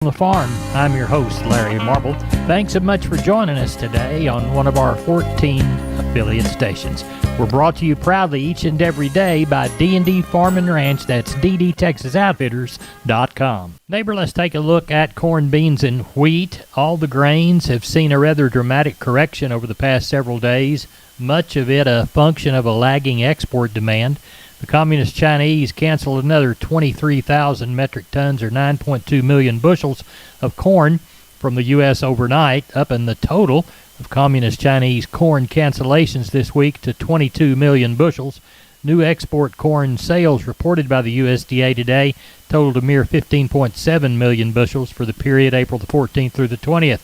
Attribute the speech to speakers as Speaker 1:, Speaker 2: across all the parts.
Speaker 1: The farm. I'm your host, Larry Marble. Thanks so much for joining us today on one of our 14 affiliate stations. We're brought to you proudly each and every day by D&D Farm and Ranch. That's ddtexasoutfitters.com. Neighbor, let's take a look at corn, beans, and wheat. All the grains have seen a rather dramatic correction over the past several days, much of it a function of a lagging export demand. The Communist Chinese canceled another 23,000 metric tons or 9.2 million bushels of corn from the U.S. overnight, up in the total of Communist Chinese corn cancellations this week to 22 million bushels. New export corn sales reported by the USDA today totaled a mere 15.7 million bushels for the period April the 14th through the 20th.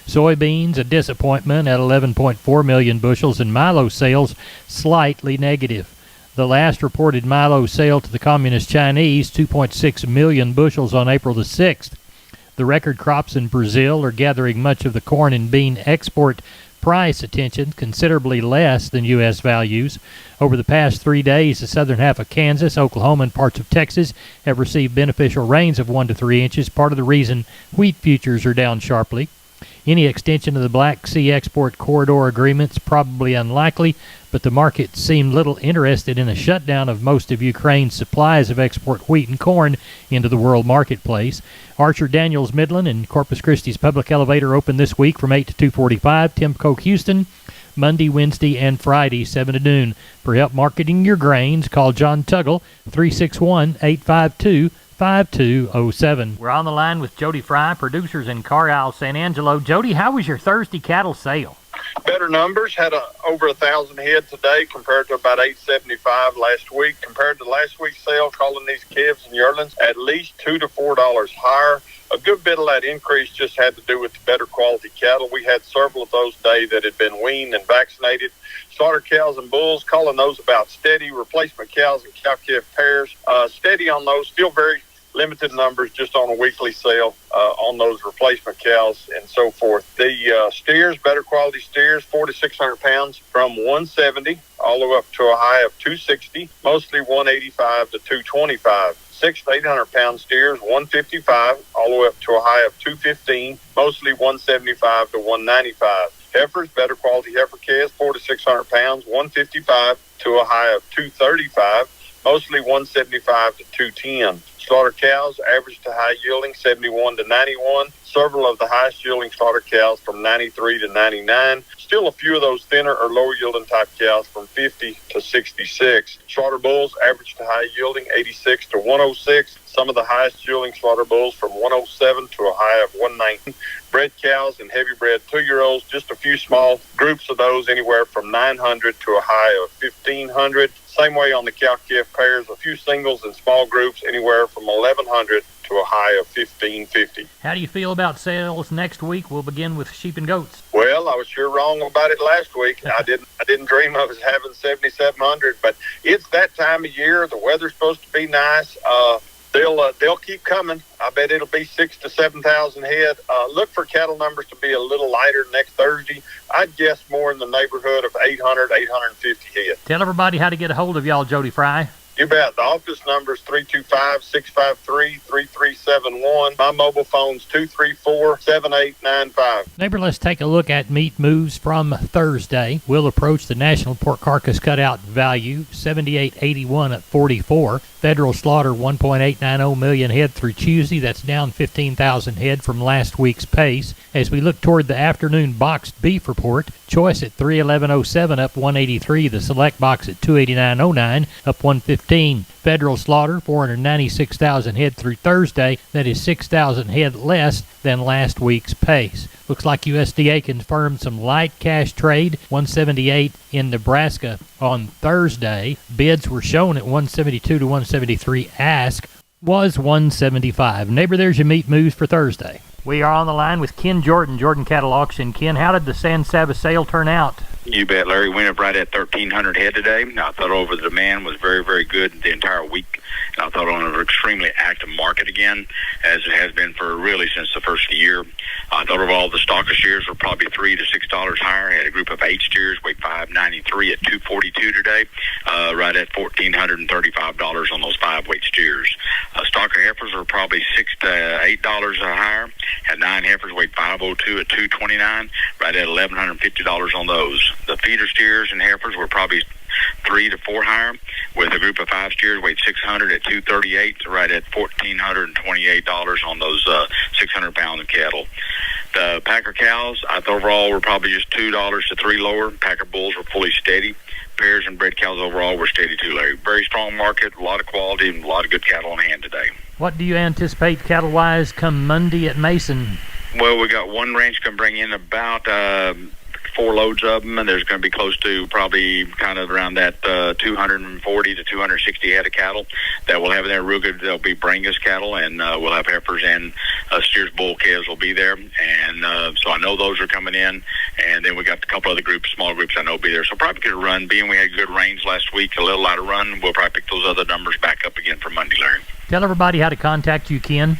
Speaker 1: Soybeans, a disappointment at 11.4 million bushels, and milo sales slightly negative. The last reported milo sale to the Communist Chinese, 2.6 million bushels on April the 6th. The record crops in Brazil are gathering much of the corn and bean export price attention, considerably less than U.S. values. Over the past 3 days, the southern half of Kansas, Oklahoma, and parts of Texas have received beneficial rains of 1 to 3 inches, part of the reason wheat futures are down sharply. Any extension of the Black Sea export corridor agreements probably unlikely, but the market seemed little interested in a shutdown of most of Ukraine's supplies of export wheat and corn into the world marketplace. Archer Daniels Midland and Corpus Christi's Public Elevator open this week from 8 to 2:45. Timco Houston, Monday, Wednesday, and Friday, 7 to noon. For help marketing your grains, call John Tuggle, 361-852-5207. We're on the line with Jody Fry, producers in Carlisle, San Angelo. Jody, how was your Thursday cattle sale?
Speaker 2: Better numbers, had over 1,000 head today compared to about 875 last week. Compared to last week's sale, calling these calves and yearlings at least $2 to $4 higher. A good bit of that increase just had to do with the better quality cattle. We had several of those days that had been weaned and vaccinated. Slaughter cows and bulls, calling those about steady. Replacement cows and cow-calf pairs, steady on those, still very limited numbers just on a weekly sale on those replacement cows and so forth. The steers, better quality steers, 4 to 600 pounds from 170 all the way up to a high of 260, mostly 185 to 225. 6 to 800 pound steers, 155 all the way up to a high of 215, mostly 175 to 195. Heifers, better quality heifer calves, 4 to 600 pounds, 155 to a high of 235, mostly 175 to 210. Slaughter cows, average to high yielding, 71 to 91. Several of the highest yielding slaughter cows from 93 to 99. Still a few of those thinner or lower yielding type cows from 50 to 66. Slaughter bulls, average to high yielding, 86 to 106. Some of the highest yielding slaughter bulls from 107 to a high of 190. Bred cows and heavy bred 2-year-olds, just a few small groups of those, anywhere from 900 to a high of 1,500. Same way on the cow-calf pairs, a few singles and small groups, anywhere from 1,100 to a high of 1,550.
Speaker 1: How do you feel about sales next week? We'll begin with sheep and goats.
Speaker 2: Well, I was sure wrong about it last week. I didn't dream of us having 7,700, but it's that time of year. The weather's supposed to be nice. They'll keep coming. I bet it'll be 6,000 to 7,000 head. Look for cattle numbers to be a little lighter next Thursday. I'd guess more in the neighborhood of 800, 850 head.
Speaker 1: Tell everybody how to get a hold of y'all, Jody Fry.
Speaker 2: You bet. The office number is 325-653-3371. My mobile phone's 234-7895.
Speaker 1: Neighbor, let's take a look at meat moves from Thursday. We'll approach the national pork carcass cutout value, 78.81 at 44. Federal slaughter, 1.890 million head through Tuesday. That's down 15,000 head from last week's pace. As we look toward the afternoon boxed beef report, choice at 311.07 up 183. The select box at 289.09 up 115. Federal slaughter, 496,000 head through Thursday. That is 6,000 head less than last week's pace. Looks like USDA confirmed some light cash trade, 178 in Nebraska on Thursday. Bids were shown at 172 to 173. Ask was 175. Neighbor, there's your meat moves for Thursday. We are on the line with Ken Jordan, Jordan Cattle Auction. Ken, how did the San Saba sale turn out?
Speaker 3: You bet, Larry. We went up right at 1,300 head today. I thought over the demand was very, very good the entire week. And I thought on an extremely active market again, as it has been for really since the first of the year. I thought overall the stock of shares were probably $3 to $6 higher. I had a group of 8 steers weighed 593 at 242 today, right at $1,435 on those 5-weight steers. Stock of heifers were probably $6 to $8 higher. Had 9 heifers weighed 502 at 229, right at $1,150 on those. The feeder steers and heifers were probably 3 to 4 higher, with a group of 5 steers weighed 600 at 238, right at $1,428 on those 600-pound cattle. The packer cows, I thought overall were probably just $2 to $3 lower. Packer bulls were fully steady. Pairs and bred cows overall were steady too, Larry. Very strong market, a lot of quality, and a lot of good cattle on hand today.
Speaker 1: What do you anticipate cattle-wise come Monday at Mason?
Speaker 3: Well, we got one ranch going to bring in about 4 loads of them, and there's going to be close to probably kind of around that 240 to 260 head of cattle that we'll have in there. Real good. They'll be Brangus cattle, and we'll have heifers and steers, bull calves will be there. And so I know those are coming in. And then we got a couple other groups, small groups I know will be there. So probably could run, being we had good rains last week, a little out of run, we'll probably pick those other numbers back up again for Monday, Larry.
Speaker 1: Tell everybody how to contact you, Ken.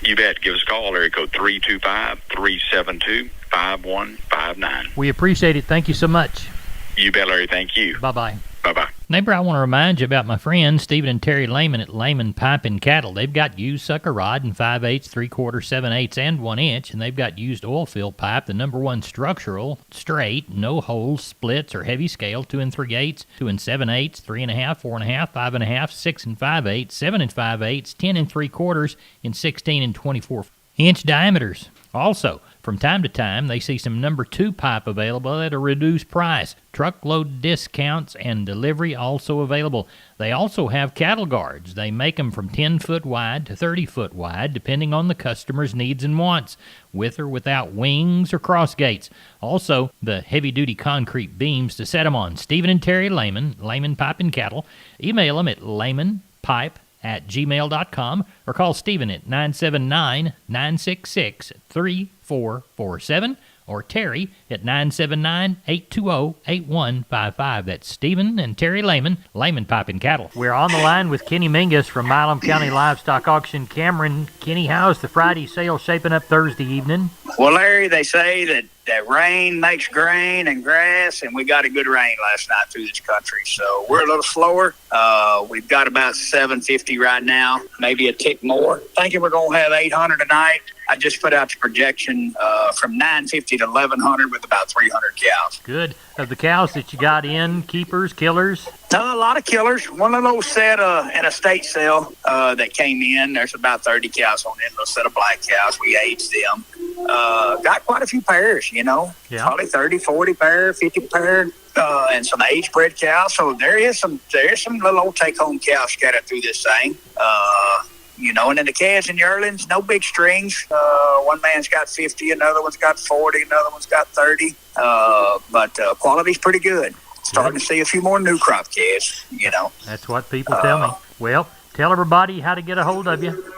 Speaker 3: You bet. Give us a call, area code 325-372-5159.
Speaker 1: We appreciate it. Thank you so much.
Speaker 3: You bet, Larry. Thank you.
Speaker 1: Bye-bye.
Speaker 3: Bye-bye.
Speaker 1: Neighbor, I want to remind you about my friends Stephen and Terry Lehman at Lehman Pipe and Cattle. They've got used sucker rod in 5/8, 3/4, 7/8, and 1 inch, and they've got used oil fill pipe, the #1 structural, straight, no holes, splits, or heavy scale, 2 3/8, 2 7/8, 3.5, 4.5, 5.5, 6 5/8, 7 5/8, 10 3/4, and 16 and 24-inch diameters. Also, from time to time, they see some #2 pipe available at a reduced price. Truckload discounts and delivery also available. They also have cattle guards. They make them from 10-foot wide to 30-foot wide, depending on the customer's needs and wants, with or without wings or cross gates. Also, the heavy-duty concrete beams to set them on. Stephen and Terry Lehman, Lehman Pipe and Cattle. Email them at lehmanpipe@gmail.com or call Stephen at 979-966-3447 or Terry at 979-820-8155. That's Stephen and Terry Lehman, Lehman Pipe and Cattle. We're on the line with Kenny Mingus from Milam County Livestock Auction. Cameron, Kenny, how's the Friday sale shaping up Thursday evening?
Speaker 4: Well, Larry, they say that rain makes grain and grass, and we got a good rain last night through this country, so we're a little slower. We've got about 750 right now, maybe a tick more. Thinking we're going to have 800 tonight. I just put out the projection from 950 to 1100 with about 300 cows.
Speaker 1: Good. Of the cows that you got in, keepers, killers?
Speaker 4: A lot of killers. One of those set in a state sale that came in. There's about 30 cows on it. A set of black cows. We aged them. Got quite a few pairs, Probably 30, 40 pair, 50 pair, and some age bred cows. So there's some little old take-home cows scattered through this thing. And then the calves and yearlings, no big strings. One man's got 50, another one's got 40, another one's got 30. But quality's pretty good. Starting to see a few more new crop calves,
Speaker 1: That's what people tell me. Well, tell everybody how to get a hold of you.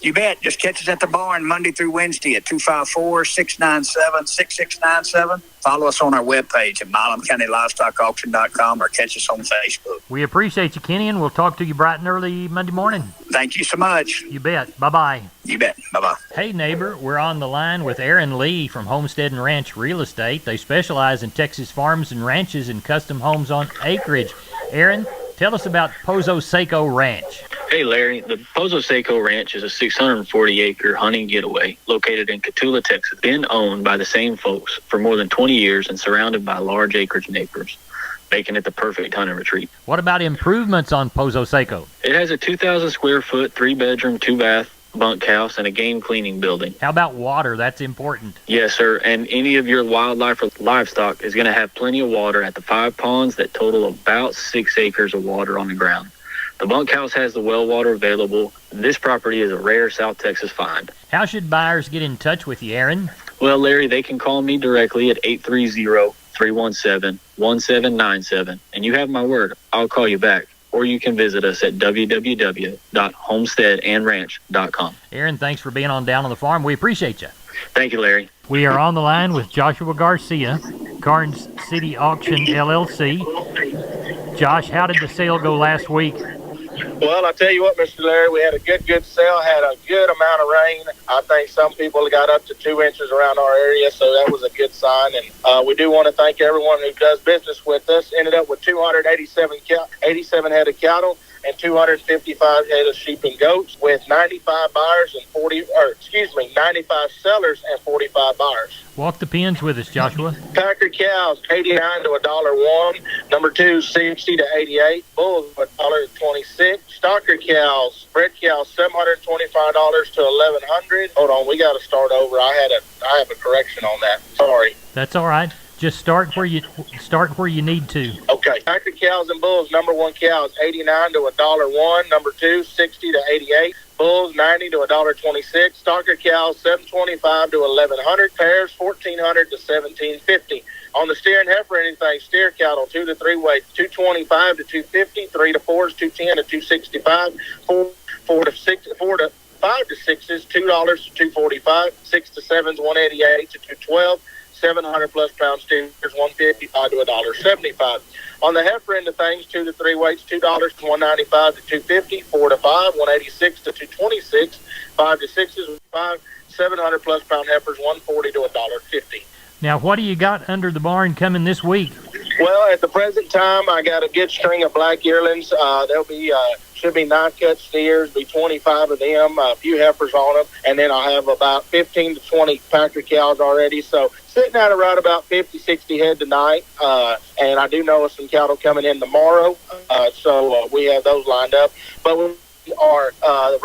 Speaker 4: You bet. Just catch us at the barn Monday through Wednesday at 254-697-6697. Follow us on our webpage at MilamCountyLivestockAuction.com or catch us on Facebook.
Speaker 1: We appreciate you, Kenny, and we'll talk to you bright and early Monday morning.
Speaker 4: Thank you so much.
Speaker 1: You bet. Bye-bye.
Speaker 4: You bet. Bye-bye.
Speaker 1: Hey, neighbor, we're on the line with Aaron Lee from Homestead and Ranch Real Estate. They specialize in Texas farms and ranches and custom homes on acreage. Aaron, tell us about Pozo Seco Ranch.
Speaker 5: Hey, Larry. The Pozo Seco Ranch is a 640-acre hunting getaway located in Cotulla, Texas. Been owned by the same folks for more than 20 years and surrounded by large acreage neighbors, making it the perfect hunting retreat.
Speaker 1: What about improvements on Pozo Seco?
Speaker 5: It has a 2,000-square-foot, 3-bedroom, 2-bath bunkhouse and a game cleaning building.
Speaker 1: How about water? That's important.
Speaker 5: Yes, sir. And any of your wildlife or livestock is going to have plenty of water at the 5 ponds that total about 6 acres of water on the ground. The bunkhouse has the well water available. This property is a rare South Texas find.
Speaker 1: How should buyers get in touch with you, Aaron?
Speaker 5: Well, Larry, they can call me directly at 830-317-1797. And you have my word, I'll call you back. Or you can visit us at www.homesteadandranch.com.
Speaker 1: Aaron, thanks for being on Down on the Farm. We appreciate you.
Speaker 5: Thank you, Larry.
Speaker 1: We are on the line with Joshua Garcia. Karnes City Auction LLC. Josh, how did the sale go last week?
Speaker 6: Well, I tell you what, Mr. Larry, we had a good sale, had a good amount of rain. I think some people got up to 2 inches around our area, so that was a good sign. And we do want to thank everyone who does business with us. Ended up with 287 head of cattle and 255 head of sheep and goats, with 95 sellers and 45 buyers.
Speaker 1: Walk the pins with us, Joshua.
Speaker 6: Packer cows, 89 to $1.01. Number 2, 60 to 88. Bulls, $1.26. Stocker cows, bred cows, $725 to $1,100. Hold on, we got to start over. I have a correction on that. Sorry.
Speaker 1: That's all right. Just start where you need to.
Speaker 6: Okay. Packer cows and bulls. Number 1 cows, 89 to $1.01. Number 2, 60 to 88. Bulls, 90 to $1.26. Stocker cows, 725 to 1,100. Pairs, 1,400 to 1,750. On the steer and heifer, anything steer cattle, 2 to 3 weight, 225 to 250. 3 to 4s, 210 to 265. 4 to 5 to 6s, $2 to 245. 6 to 7s, 188 to 212. 700 plus pound steers, $155 to $1.75. On the heifer end of things, 2 to 3 weights, $2 to $195 to $250. 4 to 5, $186 to $226. 5 to 6s, 700 plus pound heifers, $140 to $1.50.
Speaker 1: Now, what do you got under the barn coming this week?
Speaker 6: Well, at the present time, I got a good string of black yearlings. There'll be should be 9 cut steers, be 25 of them, a few heifers on them, and then I'll have about 15 to 20 Packer cows already. So sitting at right about 50, 60 head tonight, and I do know of some cattle coming in tomorrow, so we have those lined up. But we are the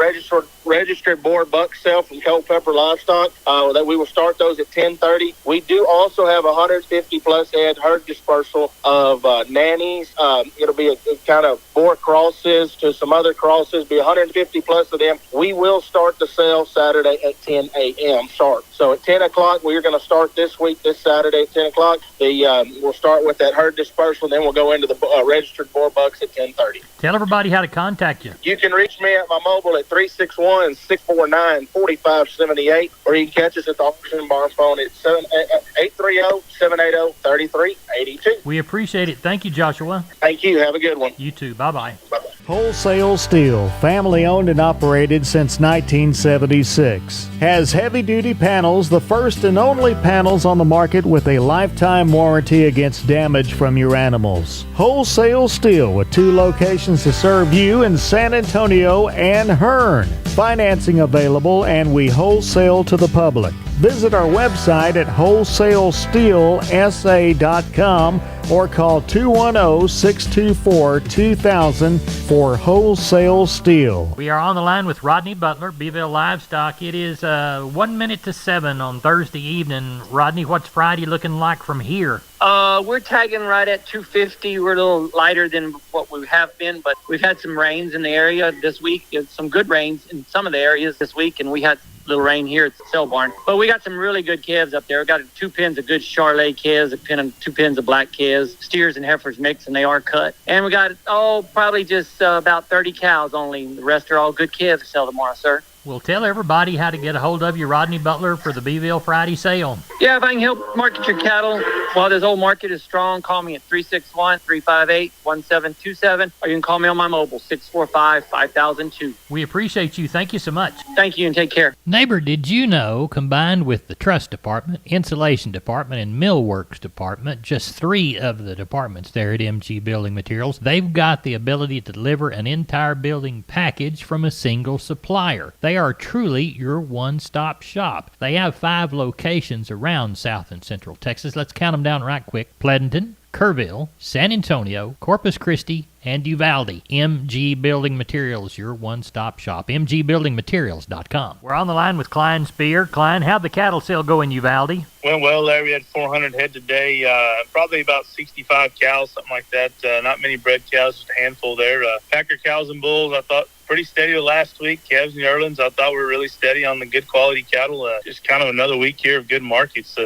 Speaker 6: registered board buck sale from Culpeper Livestock, that we will start those at 10:30. We do also have 150 plus head herd dispersal of nannies. It'll be a kind of boar crosses to some other crosses, be 150 plus of them. We will start the sale Saturday at 10 a.m. sharp. So at 10 o'clock, we're going to start this week, this Saturday at 10 o'clock. We'll start with that herd dispersal, then we'll go into the registered boar bucks at 10:30.
Speaker 1: Tell everybody how to contact you.
Speaker 6: You can reach me at my mobile at 361-649-4578, or you can catch us at the auction barn phone at 830-780-3382.
Speaker 1: We appreciate it. Thank you, Joshua.
Speaker 6: Thank you. Have a good one.
Speaker 1: You too. Bye-bye.
Speaker 6: Bye-bye.
Speaker 7: Wholesale Steel, family owned and operated since 1976. Has heavy-duty panels, the first and only panels on the market with a lifetime warranty against damage from your animals. Wholesale Steel, with 2 locations to serve you in San Antonio and Hearn. Financing available, and we wholesale to the public. Visit our website at wholesalesteelsa.com or call 210-624-2000 for Wholesale Steel.
Speaker 1: We are on the line with Rodney Butler, Beeville Livestock. It is 1 minute to 7 on Thursday evening. Rodney, what's Friday looking like from here?
Speaker 8: We're tagging right at 250. We're a little lighter than what we have been, but we've had some rains in the area this week. Some good rains in some of the areas this week, and we had little rain here at the sale barn. But we got some really good calves up there. We got 2 pens of good Charolais calves, 2 pens of black calves, steers and heifers mixed, and they are cut. And we got, probably just about 30 cows only. The rest are all good calves to sell tomorrow, sir.
Speaker 1: Well, tell everybody how to get a hold of you, Rodney Butler, for the Beeville Friday sale.
Speaker 8: Yeah, if I can help market your cattle while this old market is strong, call me at 361-358-1727, or you can call me on my mobile, 645-5002.
Speaker 1: We appreciate you. Thank you so much.
Speaker 8: Thank you, and take care.
Speaker 1: Neighbor, did you know, combined with the truss department, insulation department, and millworks department, just 3 of the departments there at MG Building Materials, they've got the ability to deliver an entire building package from a single supplier. They are truly your one-stop shop. They have 5 locations around South and Central Texas. Let's count them down right quick. Pleasanton, Kerrville, San Antonio, Corpus Christi, and Uvalde. MG Building Materials, your one-stop shop. MGBuildingMaterials.com. We're on the line with Klein Spear. Klein, how'd the cattle sale go in Uvalde?
Speaker 9: Went well, Larry. We had 400 head today, probably about 65 cows, something like that. Not many bred cows, just a handful there. Packer cows and bulls, I thought pretty steady last week. Calves and yearlings, I thought we were really steady on the good quality cattle. Just kind of another week here of good markets.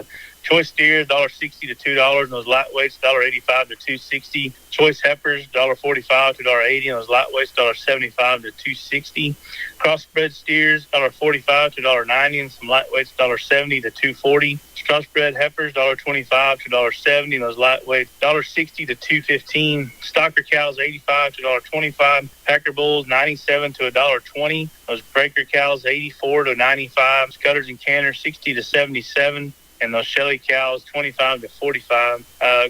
Speaker 9: Choice steers, $1.60 to $2, and those lightweights, $1.85 to $2.60. Choice heifers, $1.45 to $1.80, and those lightweights, $1.75 to $2.60. Crossbred steers, $1.45 to $1.90, and some lightweights, $1.70 to $2.40. Crossbred heifers, $1.25 to $1.70, and those lightweights, $1.60 to $2.15. Stocker cows, $85 to $1.25. Packer bulls, $97 to $1.20. Those breaker cows, $84 to $95. Cutters and canners, $60 to $77. And those Shelly cows, $25 to $45.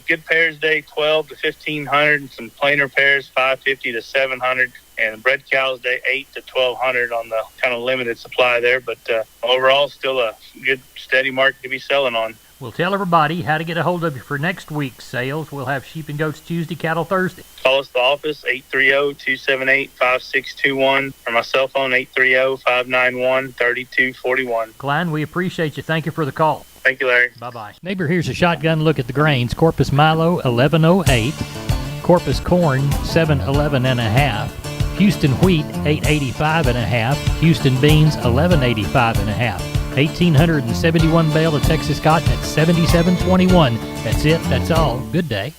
Speaker 9: Good pairs day, $1,200 to $1,500, and some plainer pairs, $550 to $700. And bred cows day, $800 to $1,200 on the kind of limited supply there. But overall, still a good, steady market to be selling on.
Speaker 1: We'll tell everybody how to get a hold of you for next week's sales. We'll have sheep and goats Tuesday, cattle Thursday.
Speaker 9: Call us at the office, 830-278-5621, or my cell phone, 830-591-3241.
Speaker 1: Klein, we appreciate you. Thank you for the call.
Speaker 9: Thank you, Larry.
Speaker 1: Bye-bye. Neighbor, here's a shotgun look at the grains. Corpus Milo, 1108. Corpus Corn, 711.5. Houston Wheat, 885.5. Houston Beans, 1185.5. 1,871 bale of Texas cotton at 77.21. That's it. That's all. Good day.